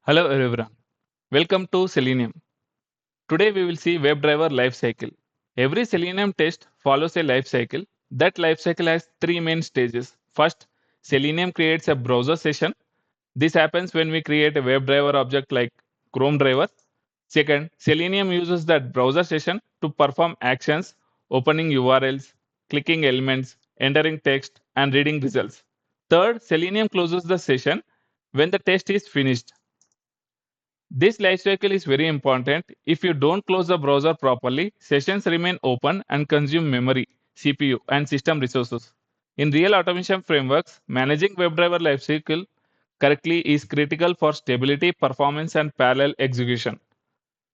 Hello everyone, welcome to Selenium. Today we will see WebDriver lifecycle. Every Selenium test follows a lifecycle. That lifecycle has three main stages. First, Selenium creates a browser session. This happens when we create a WebDriver object like Chrome driver. Second, Selenium uses that browser session to perform actions, opening URLs, clicking elements, entering text, and reading results. Third, Selenium closes the session when the test is finished. This lifecycle is very important. If you don't close the browser properly, sessions remain open and consume memory, CPU, and system resources. In real automation frameworks, managing WebDriver lifecycle correctly is critical for stability, performance, and parallel execution.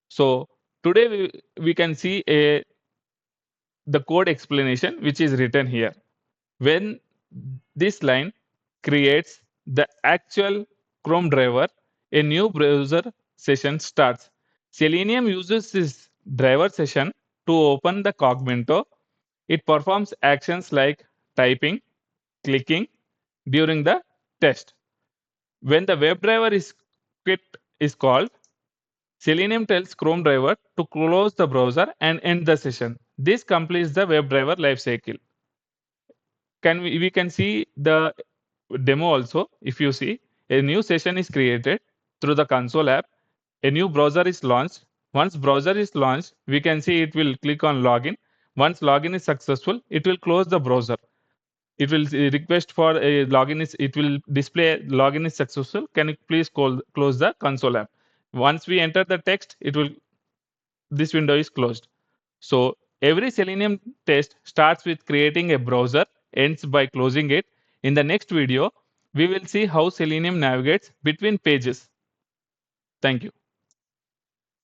So today we can see the code explanation which is written here. When this line creates the actual Chrome driver, a new browser session starts. Selenium uses this driver session to open the Cogmento. It performs actions like typing, clicking during the test. When the WebDriver is quit is called, Selenium tells Chrome driver to close the browser and end the session. This completes the WebDriver lifecycle. We can see the demo also. If you see, a new session is created through the console app. A new browser is launched. Once browser is launched, we can see it will click on login. Once login is successful, it will close the browser. It will request for a login is it will display login is successful. Can you please close the console app? Once we enter the text, it will this window is closed. So every Selenium test starts with creating a browser, ends by closing it. In the next video, we will see how Selenium navigates between pages. Thank you.